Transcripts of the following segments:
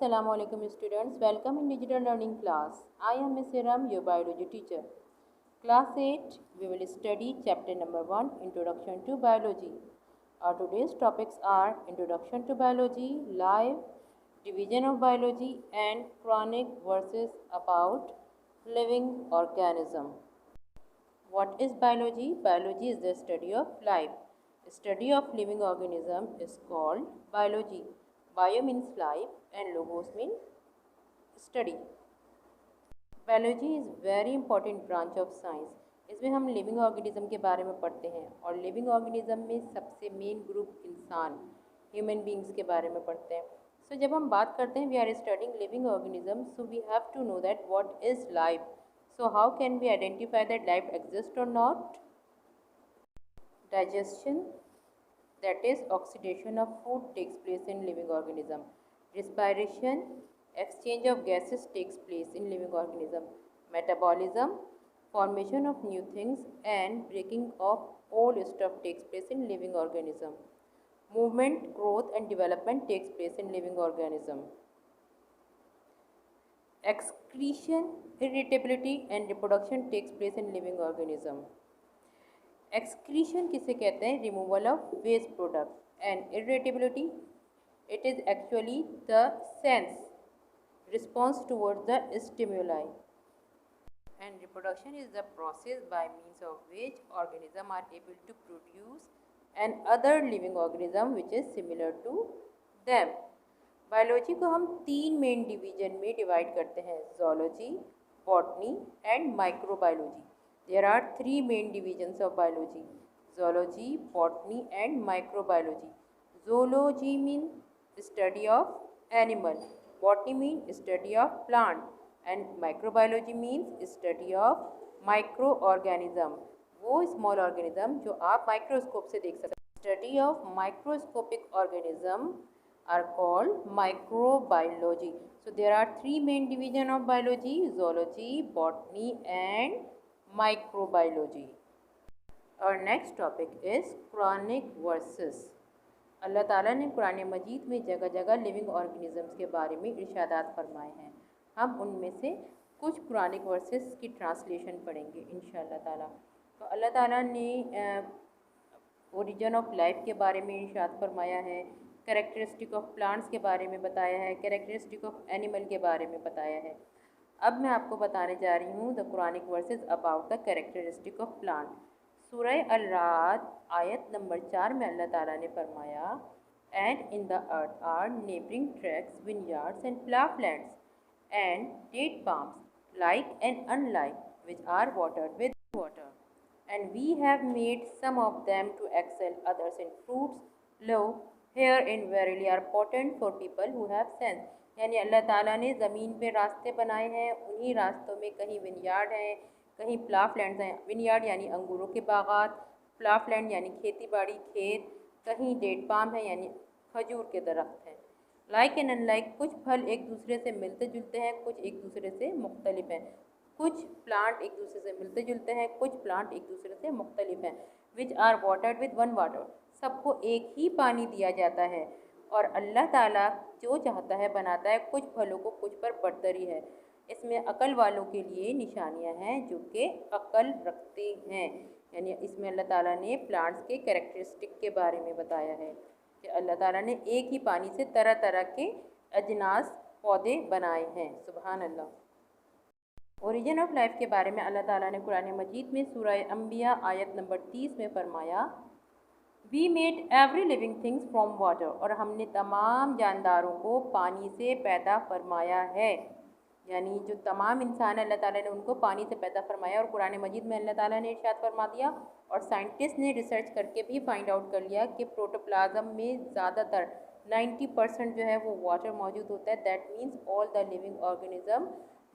Assalamualaikum students, welcome in digital learning class. I am Ms. Iram, your biology teacher. Class 8, we will study chapter number 1, Introduction to Biology. Our today's topics are Introduction to Biology, Life, Division of Biology and Chronic versus about living organism. What is biology? Biology is the study of life. Study of living organism is called biology. Bio means life and logos means study. Biology is very important branch of science. इसमें हम living organism के बारे में पढ़ते हैं और living organism में सबसे मेन ग्रुप इंसान ह्यूमन बींग्स के बारे में पढ़ते हैं। सो जब हम बात करते हैं we are studying living organism, so we have to know that what is life. So how can we identify that life exist और not? Digestion, that is oxidation of food, takes place in living organism. Respiration, exchange of gases takes place in living organism. Metabolism, formation of new things and breaking of old stuff takes place in living organism. Movement, growth and development takes place in living organism. Excretion, irritability and reproduction takes place in living organism. Excretion किसे कहते हैं? Removal of waste product. And irritability, it is actually the sense response towards the stimuli. And reproduction is the process by means of which organism are able to produce and other living organism which is similar to them. Biology को हम 3 main division में divide करते हैं, zoology, botany and microbiology. There are 3 main divisions of biology: zoology, botany and microbiology. Zoology means study of animal, botany means study of plant and microbiology means study of microorganism, वो small organism जो आप microscope से देख सकते हैं। Study of microscopic organism are called microbiology. So there are 3 main division of biology: zoology, botany and microbiology. Our next topic is chronic versus. अल्लाह ताला ने कुरान मजीद में जगह जगह लिविंग ऑर्गेनिजम्स के बारे में इरशादात फरमाए हैं। हम उनमें से कुछ पुरानिक वर्सेस की ट्रांसलेशन पढ़ेंगे इंशाअल्लाह ताला। तो अल्लाह ताला ने ओरिजिन ऑफ लाइफ के बारे में इरशाद फरमाया है, कैरेक्टरिस्टिक ऑफ प्लांट्स के बारे में बताया है, कैरेक्टरिस्टिक ऑफ एनिमल के बारे में बताया है। अब मैं आपको बताने जा रही हूँ the Quranic verses about the characteristic of plant. सूरह अल-राद आयत नंबर 4 में अल्लाह ताला ने फरमाया, and in the earth are neighbouring tracts, vineyards and ploughlands and date palms like and unlike which are watered with water and we have made some of them to excel others in fruits lo herein verily are portents for people who have sense. यानी अल्लाह ताला ने ज़मीन पे रास्ते बनाए हैं, उन्हीं रास्तों में कहीं विनयार्ड हैं, कहीं प्लाफलैंड्स हैं। विनयार्ड यानी अंगूरों के बागात, प्लाफलैंड यानी खेती बाड़ी खेत, कहीं डेट पाम है यानी खजूर के दरख्त हैं। लाइक एंड अनलाइक, कुछ फल एक दूसरे से मिलते जुलते हैं, कुछ एक दूसरे से मुख्तलिफ हैं। कुछ प्लांट एक दूसरे से मिलते जुलते हैं, कुछ प्लांट एक दूसरे से मुख्तलिफ हैं। Which are watered with one water, सबको एक ही पानी दिया जाता है और अल्लाह ताला जो चाहता है बनाता है। कुछ फलों को कुछ पर बरतरी है। इसमें अकल वालों के लिए निशानियां हैं जो कि अकल रखते हैं। यानी इसमें अल्लाह ताला ने प्लांट्स के कैरेक्टरिस्टिक के बारे में बताया है कि अल्लाह ताला ने एक ही पानी से तरह तरह के अजनास पौधे बनाए हैं। सुभान अल्लाह। ओरिजिन ऑफ लाइफ के बारे में अल्लाह ताला ने कुरान मजीद में सूरह अंबिया आयत नंबर 30 में फरमाया, we made every living things from water, और हमने तमाम जानदारों को पानी से पैदा फरमाया है। यानी जो तमाम इंसान अल्लाह ताला ने उनको पानी से पैदा फरमाया। और कुरान मजीद में अल्लाह ताला ने इरशाद फरमा दिया, और साइंटिस्ट ने रिसर्च करके भी फाइंड आउट कर लिया कि प्रोटोप्लाज्म में ज़्यादातर 90% जो है वो वाटर मौजूद होता है। That means all the living organism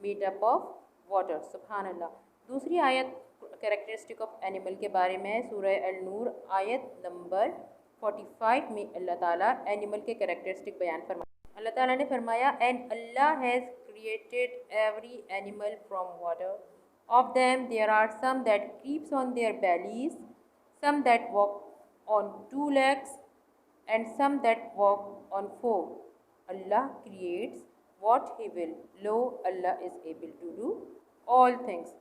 made up of water. सुभान अल्लाह। दूसरी आयत कैरेक्टरिस्टिक ऑफ एनिमल के बारे में सूरह अल-नूर आयत नंबर 45 में अल्लाह ताला एनिमल के कैरेक्टरिस्टिक बयान फरमाया। अल्लाह ताला ने फरमाया, एंड अल्लाह has created every animal from water, of them there are some that creeps on their bellies, some that walk on 2 legs and some that walk on 4. अल्लाह creates what he will. Lo, Allah is able to do all things.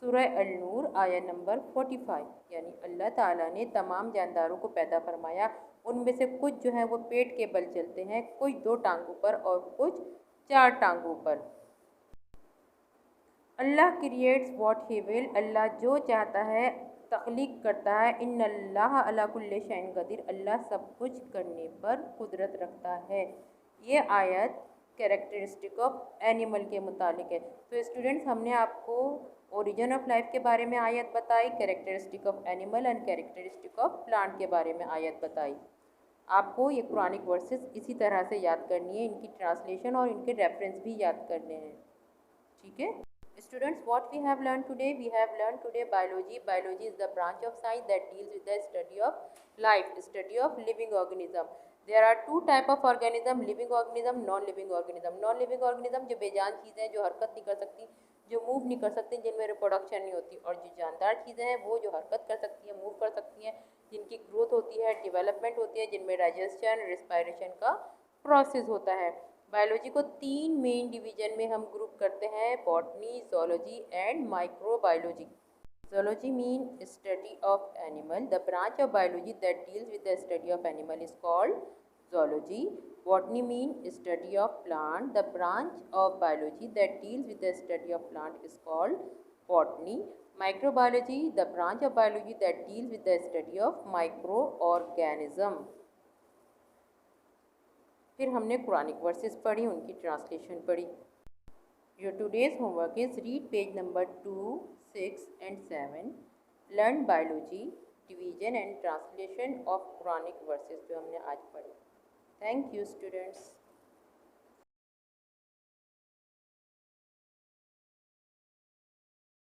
सूरह अल-नूर आया number 45। यानी अल्लाह ताला ने तमाम जानदारों को पैदा फरमाया, उनमें से कुछ जो है वो पेट के बल चलते हैं, कुछ 2 टांगों पर और कुछ 4 टांगों पर। अल्लाह क्रिएट्स व्हाट ही विल, अल्लाह जो चाहता है तख्लीक करता है। इन्नल्लाह अला कुल्ली शैइन कदीर, अल्लाह सब कुछ करने पर कुदरत रखता है। ये आयत कैरेक्टरिस्टिक ऑफ एनिमल के मुतालिक है। तो स्टूडेंट्स, हमने आपको ओरिजिन ऑफ लाइफ के बारे में आयत बताई, characteristic of animal and characteristic of plant के बारे में आयत बताई। आपको ये कुरानिक वर्सेस इसी तरह से याद करनी है, इनकी ट्रांसलेशन और इनके रेफरेंस भी याद करने हैं। ठीक है students, what we have learned today? We have learned today biology. Biology is the branch of science that deals with the study of life, study of living organism. There are 2 type of organism, living organism, non living organism. Non living organism जो बेजान चीज़ें हैं, जो हरकत नहीं कर सकती, जो मूव नहीं कर सकती, जिनमें रिप्रोडक्शन नहीं होती, और जो जानदार चीज़ें हैं वो जो हरकत कर सकती हैं, मूव कर सकती हैं, जिनकी ग्रोथ होती है, डेवलपमेंट होती है, जिनमें डाइजेशन, रेस्पिरेशन का प्रोसेस होता है। बायोलॉजी को 3 मेन डिवीजन में हम ग्रुप करते हैं, botany, zoology and microbiology. Zoology means study of animal. The branch of biology that deals with the study of animal is called zoology. Botany means study of plant. The branch of biology that deals with the study of plant is called botany. Microbiology, the branch of biology that deals with the study of microorganism. फिर हमने Quranic verses पढ़ी, उनकी translation पढ़ी। Your today's homework is read page number 2, 6 and 7, learn biology, division and translation of Quranic verses जो हमने आज पढ़े। Thank you students.